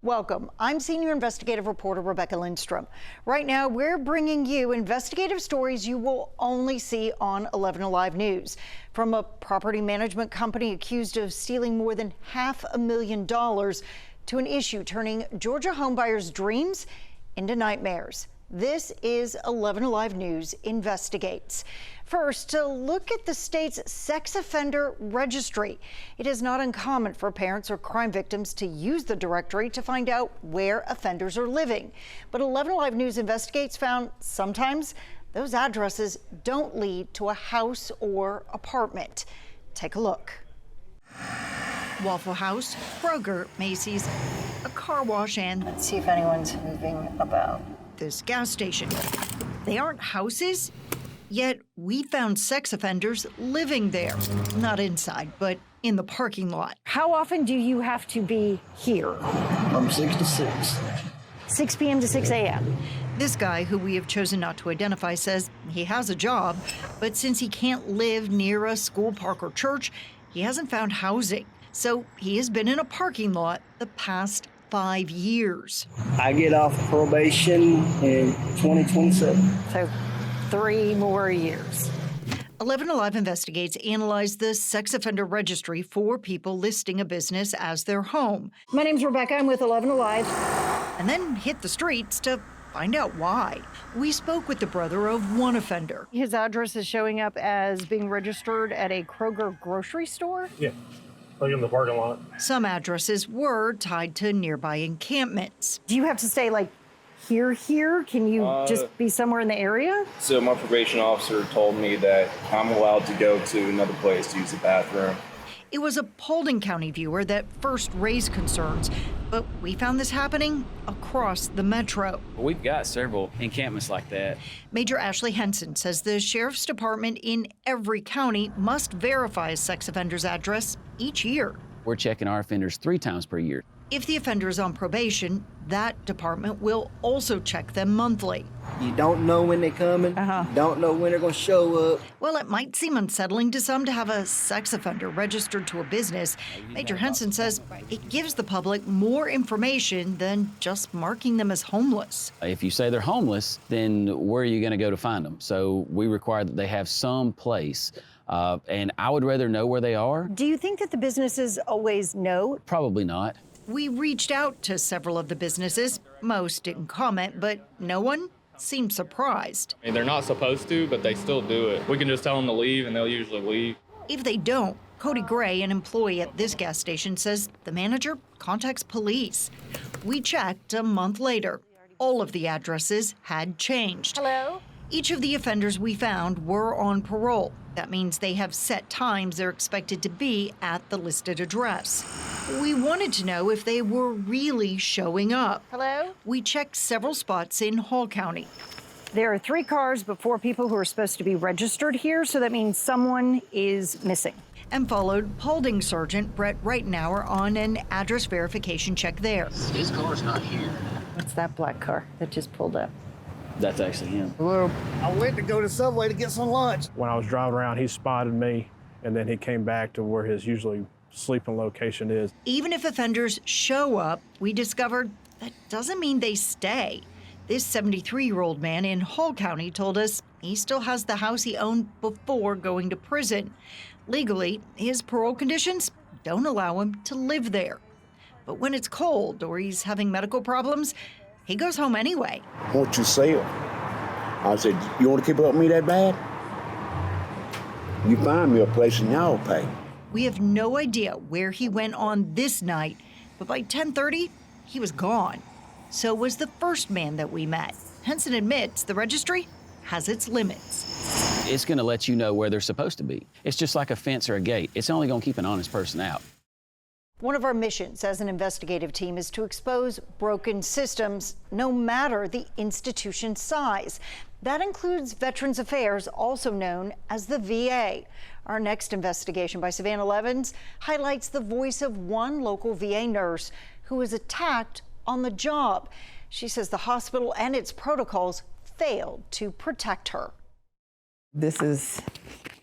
Welcome. I'm senior investigative reporter Rebecca Lindstrom. Right now, we're bringing you investigative stories you will only see on 11 Alive News. From a property management company accused of stealing more than $500,000 to an issue turning Georgia homebuyers' dreams into nightmares. This is 11 Alive News Investigates. First, to look at the state's sex offender registry. It is not uncommon for parents or crime victims to use the directory to find out where offenders are living. But 11 Alive News Investigates found sometimes those addresses don't lead to a house or apartment. Take a look. Waffle House, Kroger, Macy's, a car wash, and let's see if anyone's moving about. This gas station. They aren't houses, yet we found sex offenders living there. Not inside, but in the parking lot. How often do you have to be here? From 6 to 6. 6 p.m. to 6 a.m. This guy, who we have chosen not to identify, says he has a job, but since he can't live near a school, park, or church, he hasn't found housing. So he has been in a parking lot the past 5 years. I get off probation in 2027. So 3 more years. 11 Alive Investigates analyzed the sex offender registry for people listing a business as their home. My name's Rebecca. I'm with 11 Alive. And then hit the streets to find out why. We spoke with the brother of one offender. His address is showing up as being registered at a Kroger grocery store? Yeah. Like in the parking lot. Some addresses were tied to nearby encampments. Do you have to stay like here? Can you just be somewhere in the area? So my probation officer told me that I'm allowed to go to another place to use the bathroom. It was a Paulding County viewer that first raised concerns, but we found this happening across the metro. We've got several encampments like that. Major Ashley Henson says the sheriff's department in every county must verify a sex offender's address each year. We're checking our offenders 3 times per year. If the offender is on probation, that department will also check them monthly. You don't know when they're coming. You don't know when they're going to show up. Well, it might seem unsettling to some to have a sex offender registered to a business. Major Henson says it gives the public more information than just marking them as homeless. If you say they're homeless, then where are you going to go to find them? So we require that they have some place. And I would rather know where they are. Do you think that the businesses always know? Probably not. We reached out to several of the businesses. Most didn't comment, but no one seemed surprised. I mean, they're not supposed to, but they still do it. We can just tell them to leave, and they'll usually leave. If they don't, Cody Gray, an employee at this gas station, says the manager contacts police. We checked a month later. All of the addresses had changed. Hello? Each of the offenders we found were on parole. That means they have set times they're expected to be at the listed address. We wanted to know if they were really showing up. Hello? We checked several spots in Hall County. There are 3 cars but 4 people who are supposed to be registered here, so that means someone is missing. And followed Paulding Sergeant Brett Reitenauer on an address verification check there. His car's not here. What's that black car that just pulled up? That's actually him. Well, I went to go to Subway to get some lunch. When I was driving around, he spotted me, and then he came back to where his usually sleeping location is. Even if offenders show up, we discovered that doesn't mean they stay. This 73-year-old man in Hall County told us he still has the house he owned before going to prison. Legally, his parole conditions don't allow him to live there. But when it's cold or he's having medical problems, he goes home anyway. Won't you sell? I said, you want to keep up with me that bad? You find me a place and I'll pay. We have no idea where he went on this night, but by 10:30, he was gone. So was the first man that we met. Henson admits the registry has its limits. It's going to let you know where they're supposed to be. It's just like a fence or a gate. It's only going to keep an honest person out. One of our missions as an investigative team is to expose broken systems, no matter the institution's size. That includes Veterans Affairs, also known as the VA. Our next investigation by Savannah Levins highlights the voice of one local VA nurse who was attacked on the job. She says the hospital and its protocols failed to protect her. This is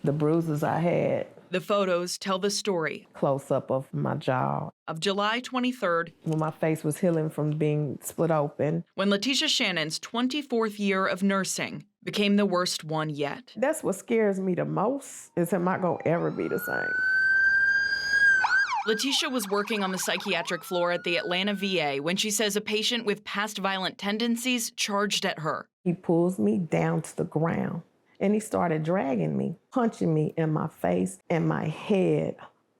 The bruises I had. The photos tell the story. Close up of my jaw. Of July 23rd, when my face was healing from being split open. When Letitia Shannon's 24th year of nursing became the worst one yet. That's what scares me the most, is am I gonna ever be the same? Letitia was working on the psychiatric floor at the Atlanta VA when she says a patient with past violent tendencies charged at her. He pulls me down to the ground and he started dragging me, punching me in my face and my head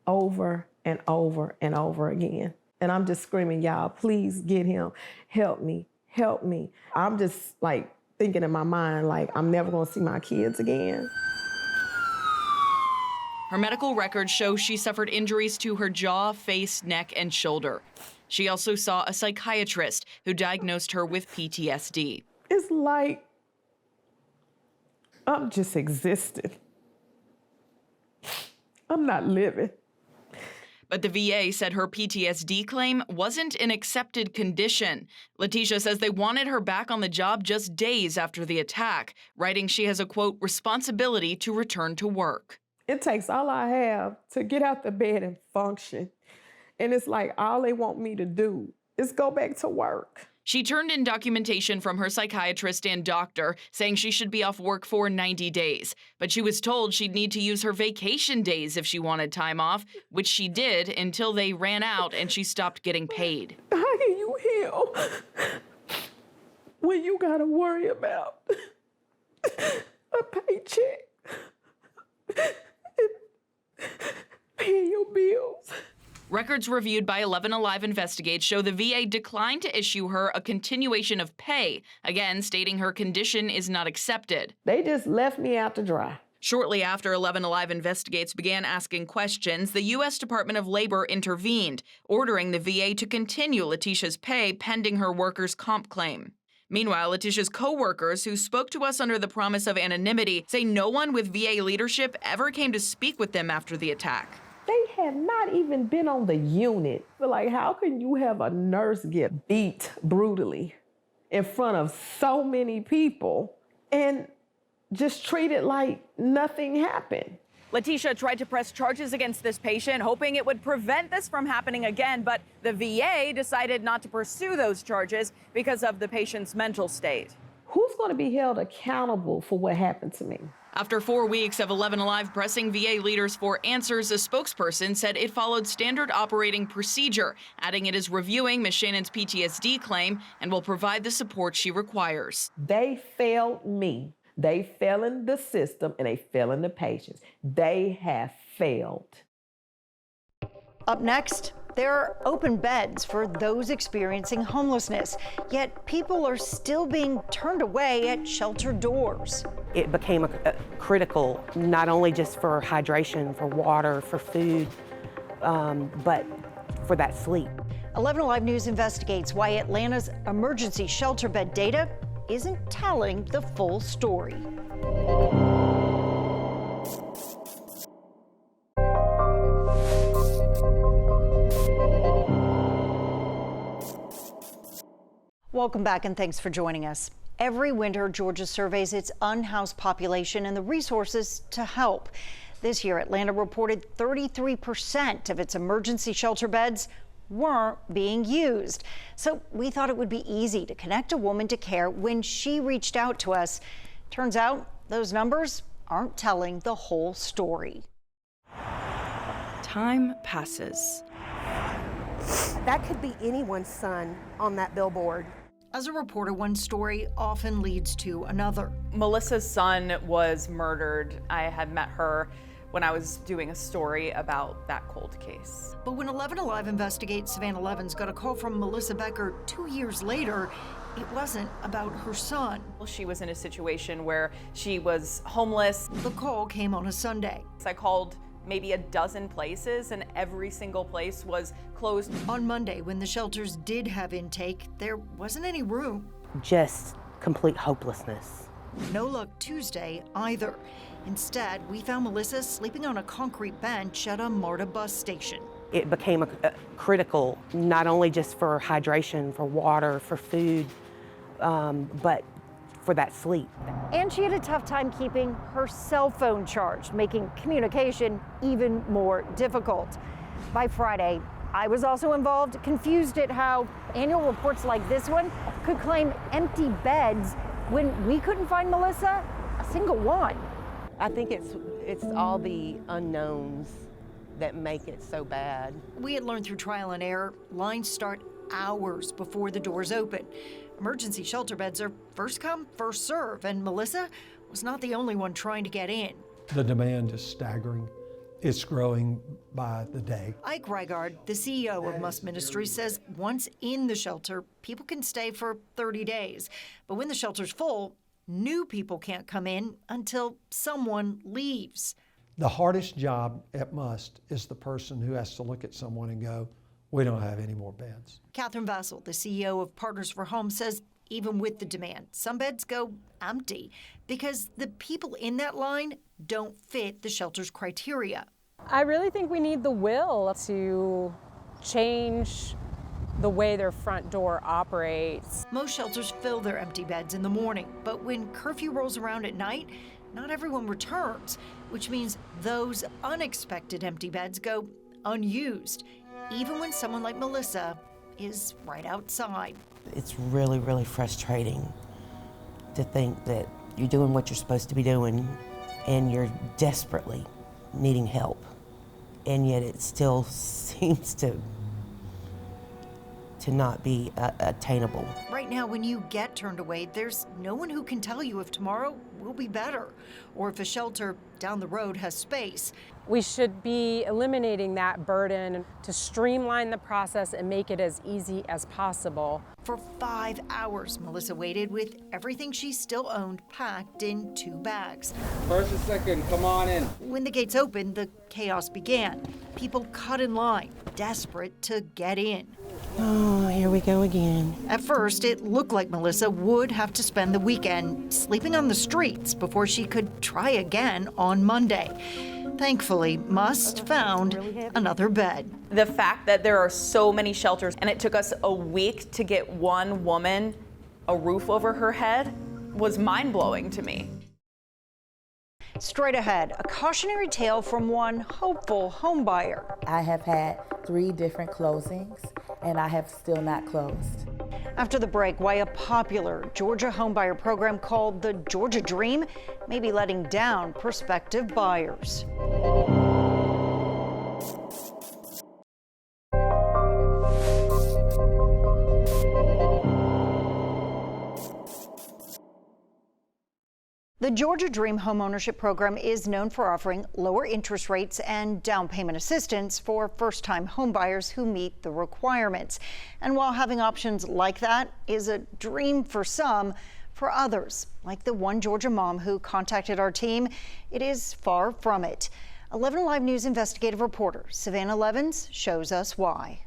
over and over and over again. And I'm just screaming, y'all, please get him, help me, help me. I'm just like thinking in my mind, like, I'm never gonna see my kids again. Her medical records show she suffered injuries to her jaw, face, neck, and shoulder. She also saw a psychiatrist who diagnosed her with PTSD. It's like I'm just existing. I'm not living. But the VA said her PTSD claim wasn't an accepted condition. Letitia says they wanted her back on the job just days after the attack, writing she has a, quote, responsibility to return to work. It takes all I have to get out the bed and function. And it's like all they want me to do is go back to work. She turned in documentation from her psychiatrist and doctor saying she should be off work for 90 days. But she was told she'd need to use her vacation days if she wanted time off, which she did until they ran out and she stopped getting paid. How can you heal when you gotta worry about a paycheck and paying your bills? Records reviewed by 11 Alive Investigates show the VA declined to issue her a continuation of pay, again stating her condition is not accepted. They just left me out to dry. Shortly after 11 Alive Investigates began asking questions, the U.S. Department of Labor intervened, ordering the VA to continue Letitia's pay pending her workers' comp claim. Meanwhile, Letitia's co-workers, who spoke to us under the promise of anonymity, say no one with VA leadership ever came to speak with them after the attack. They have not even been on the unit. But like, how can you have a nurse get beat brutally in front of so many people and just treat it like nothing happened? Letitia tried to press charges against this patient, hoping it would prevent this from happening again, but the VA decided not to pursue those charges because of the patient's mental state. Who's going to be held accountable for what happened to me? After 4 weeks of 11 Alive pressing VA leaders for answers, a spokesperson said it followed standard operating procedure, adding it is reviewing Ms. Shannon's PTSD claim and will provide the support she requires. They failed me. They fell in the system and they fell in the patients. They have failed. Up next, there are open beds for those experiencing homelessness, yet people are still being turned away at shelter doors. It became a critical, not only just for hydration, for water, for food, but for that sleep. 11 Alive News investigates why Atlanta's emergency shelter bed data isn't telling the full story. Welcome back and thanks for joining us. Every winter, Georgia surveys its unhoused population and the resources to help. This year, Atlanta reported 33% of its emergency shelter beds weren't being used. So we thought it would be easy to connect a woman to care when she reached out to us. Turns out those numbers aren't telling the whole story. Time passes. That could be anyone's son on that billboard. As a reporter, one story often leads to another. Melissa's son was murdered. I had met her when I was doing a story about that cold case. But when 11 Alive Investigates, Savannah Levins got a call from Melissa Becker 2 years later, it wasn't about her son. She was in a situation where she was homeless. The call came on a Sunday. I called maybe a dozen places and every single place was closed. On Monday, when the shelters did have intake, there wasn't any room. Just complete hopelessness. No luck Tuesday either. Instead, we found Melissa sleeping on a concrete bench at a MARTA bus station. It became a critical, not only just for hydration, for water, for food, but for that sleep. And she had a tough time keeping her cell phone charged, making communication even more difficult. By Friday, I was also involved, confused at how annual reports like this one could claim empty beds when we couldn't find Melissa a single one. I think it's all the unknowns that make it so bad. We had learned through trial and error, lines start hours before the doors open. Emergency shelter beds are first come, first serve, and Melissa was not the only one trying to get in. The demand is staggering. It's growing by the day. Ike Reigard, the CEO of Must Ministries, says once in the shelter, people can stay for 30 days. But when the shelter's full, new people can't come in until someone leaves. The hardest job at Must is the person who has to look at someone and go, we don't have any more beds. Catherine Vassell, the CEO of Partners for Home, says even with the demand, some beds go empty because the people in that line don't fit the shelter's criteria. I really think we need the will to change the way their front door operates. Most shelters fill their empty beds in the morning, but when curfew rolls around at night, not everyone returns, which means those unexpected empty beds go unused, even when someone like Melissa is right outside. It's really, really frustrating to think that you're doing what you're supposed to be doing and you're desperately needing help, and yet it still seems to not be attainable. Right now, when you get turned away, there's no one who can tell you if tomorrow will be better or if a shelter down the road has space. We should be eliminating that burden to streamline the process and make it as easy as possible. For 5 hours, Melissa waited with everything she still owned packed in 2 bags. First and second, come on in. When the gates opened, the chaos began. People cut in line, desperate to get in. Oh, here we go again. At first, it looked like Melissa would have to spend the weekend sleeping on the streets before she could try again on Monday. Thankfully, Must found another bed. The fact that there are so many shelters and it took us a week to get one woman a roof over her head was mind-blowing to me. Straight ahead, a cautionary tale from one hopeful homebuyer. I have had 3 different closings, and I have still not closed. After the break, why a popular Georgia homebuyer program called the Georgia Dream may be letting down prospective buyers. The Georgia Dream homeownership program is known for offering lower interest rates and down payment assistance for first-time homebuyers who meet the requirements. And while having options like that is a dream for some, for others, like the one Georgia mom who contacted our team, it is far from it. 11 Alive News investigative reporter Savannah Levins shows us why.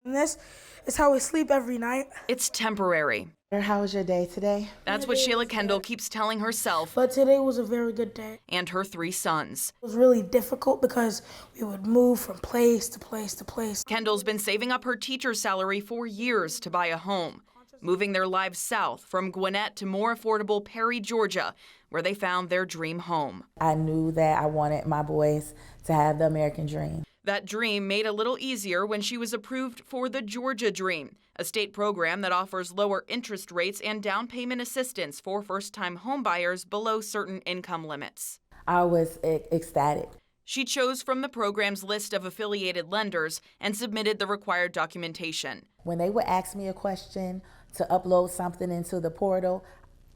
And this is how we sleep every night. It's temporary. How was your day today? That's what Sheila Kendall keeps telling herself. But today was a very good day. And her 3 sons. It was really difficult because we would move from place to place to place. Kendall's been saving up her teacher's salary for years to buy a home, moving their lives south from Gwinnett to more affordable Perry, Georgia, where they found their dream home. I knew that I wanted my boys to have the American dream. That dream made a little easier when she was approved for the Georgia Dream, a state program that offers lower interest rates and down payment assistance for first-time homebuyers below certain income limits. I was ecstatic. She chose from the program's list of affiliated lenders and submitted the required documentation. When they would ask me a question to upload something into the portal,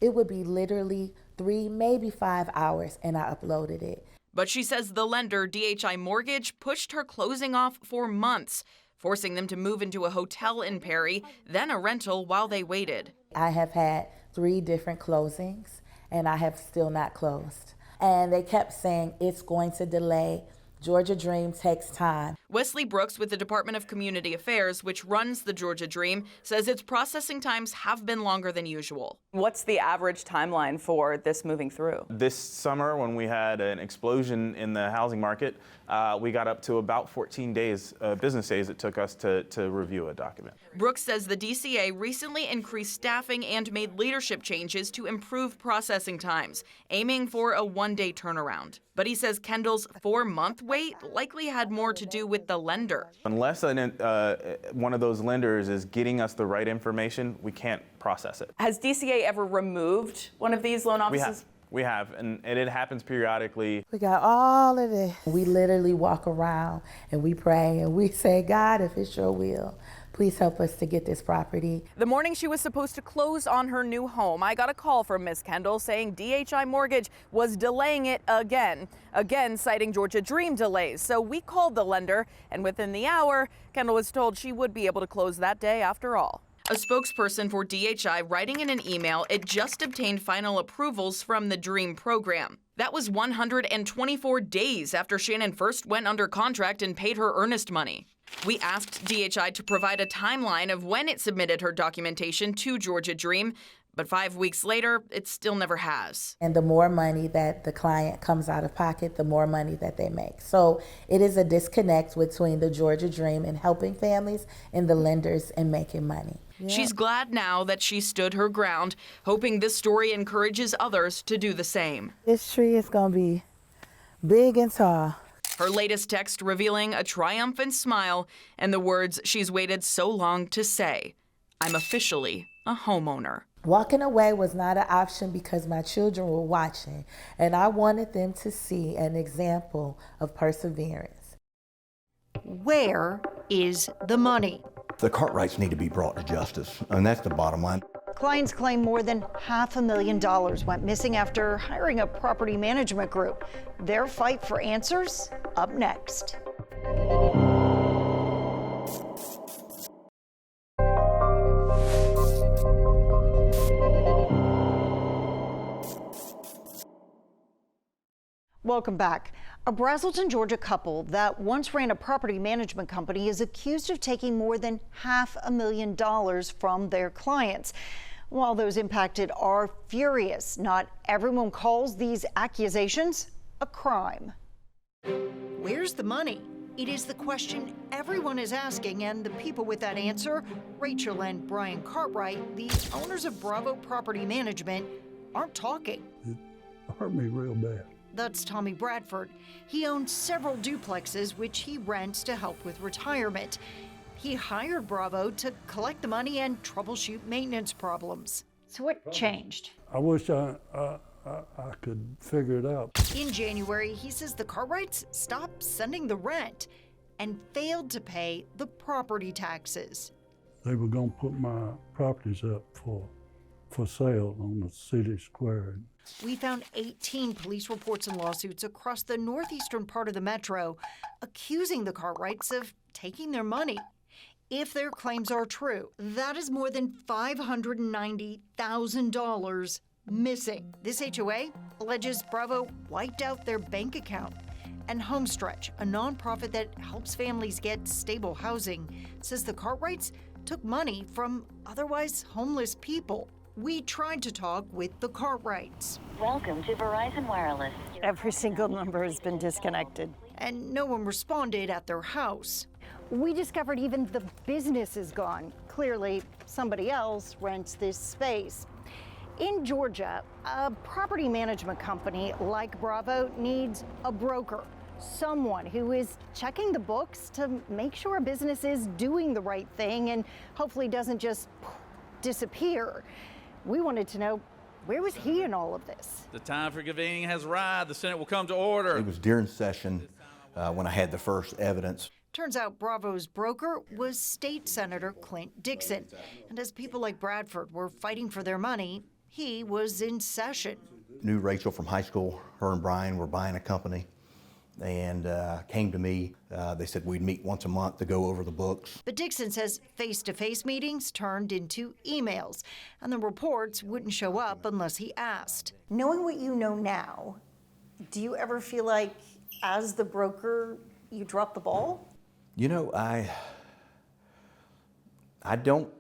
it would be literally 3, maybe 5 hours, and I uploaded it. But she says the lender, DHI Mortgage, pushed her closing off for months, forcing them to move into a hotel in Perry, then a rental while they waited. I have had 3 different closings, and I have still not closed. And they kept saying it's going to delay. Georgia Dream takes time. Wesley Brooks with the Department of Community Affairs, which runs the Georgia Dream, says its processing times have been longer than usual. What's the average timeline for this moving through? This summer, when we had an explosion in the housing market, we got up to about 14 days, business days it took us to review a document. Brooks says the DCA recently increased staffing and made leadership changes to improve processing times, aiming for a one-day turnaround. But he says Kendall's 4-month wait likely had more to do with the lender. Unless one of those lenders is getting us the right information, we can't process it. Has DCA ever removed one of these loan offices? We have, and it happens periodically. We got all of this. We literally walk around and we pray and we say, God, if it's your will, please help us to get this property. The morning she was supposed to close on her new home, I got a call from Miss Kendall saying DHI Mortgage was delaying it again, citing Georgia Dream delays. So we called the lender, and within the hour, Kendall was told she would be able to close that day after all. A spokesperson for DHI writing in an email it just obtained final approvals from the DREAM program. That was 124 days after Shannon first went under contract and paid her earnest money. We asked DHI to provide a timeline of when it submitted her documentation to Georgia Dream, but 5 weeks later, it still never has. And the more money that the client comes out of pocket, the more money that they make. So it is a disconnect between the Georgia Dream and helping families and the lenders and making money. Yep. She's glad now that she stood her ground, hoping this story encourages others to do the same. This tree is going to be big and tall. Her latest text revealing a triumphant smile and the words she's waited so long to say, "I'm officially a homeowner." Walking away was not an option because my children were watching, and I wanted them to see an example of perseverance. Where is the money? The Cartwrights need to be brought to justice, and that's the bottom line. Clients claim more than $500,000 went missing after hiring a property management group. Their fight for answers up next. Welcome back. A Brazelton, Georgia couple that once ran a property management company is accused of taking more than $500,000 from their clients. While those impacted are furious, not everyone calls these accusations a crime. Where's the money? It is the question everyone is asking, and the people with that answer, Rachel and Brian Cartwright, the owners of Bravo Property Management, aren't talking. It hurt me real bad. That's Tommy Bradford. He owns several duplexes, which he rents to help with retirement. He hired Bravo to collect the money and troubleshoot maintenance problems. So what changed? I wish I could figure it out. In January, he says the Cartwrights stopped sending the rent and failed to pay the property taxes. They were going to put my properties up for sale on the city square. We found 18 police reports and lawsuits across the northeastern part of the metro accusing the Cartwrights of taking their money. If their claims are true, that is more than $590,000 missing. This HOA alleges Bravo wiped out their bank account. And Homestretch, a nonprofit that helps families get stable housing, says the Cartwrights took money from otherwise homeless people. We tried to talk with the Cartwrights. Welcome to Verizon Wireless. Every single number has been disconnected, and no one responded at their house. We discovered even the business is gone. Clearly, somebody else rents this space. In Georgia, a property management company like Bravo needs a broker, someone who is checking the books to make sure a business is doing the right thing and hopefully doesn't just disappear. We wanted to know, where was he in all of this? The time for convening has arrived. The Senate will come to order. It was during session when I had the first evidence. Turns out Bravo's broker was State Senator Clint Dixon. And as people like Bradford were fighting for their money, he was in session. Knew Rachel from high school. Her and Brian were buying a company and came to me. They said we'd meet once a month to go over the books. But Dixon says face-to-face meetings turned into emails, and the reports wouldn't show up unless he asked. Knowing what you know now, do you ever feel like, as the broker, you dropped the ball? You know, I don't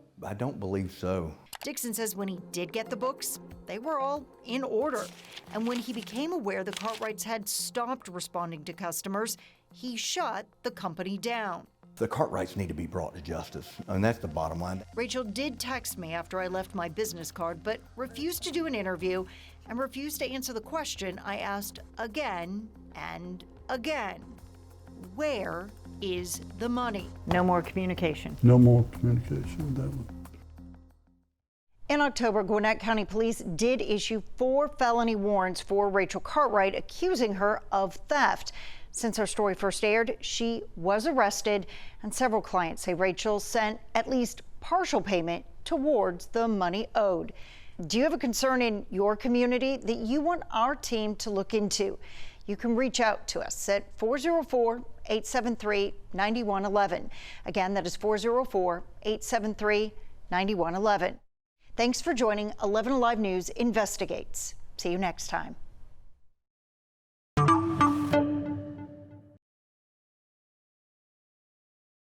believe so. Dixon says when he did get the books, they were all in order. And when he became aware the Cartwrights had stopped responding to customers, he shut the company down. The Cartwrights need to be brought to justice, and that's the bottom line. Rachel did text me after I left my business card, but refused to do an interview and refused to answer the question I asked again and again. Where is the money? No more communication. No more communication with that one. In October, Gwinnett County Police did issue 4 felony warrants for Rachel Cartwright, accusing her of theft. Since our story first aired, she was arrested, and several clients say Rachel sent at least partial payment towards the money owed. Do you have a concern in your community that you want our team to look into? You can reach out to us at 404-873-9111. Again, that is 404-873-9111. Thanks for joining 11 Alive News Investigates. See you next time.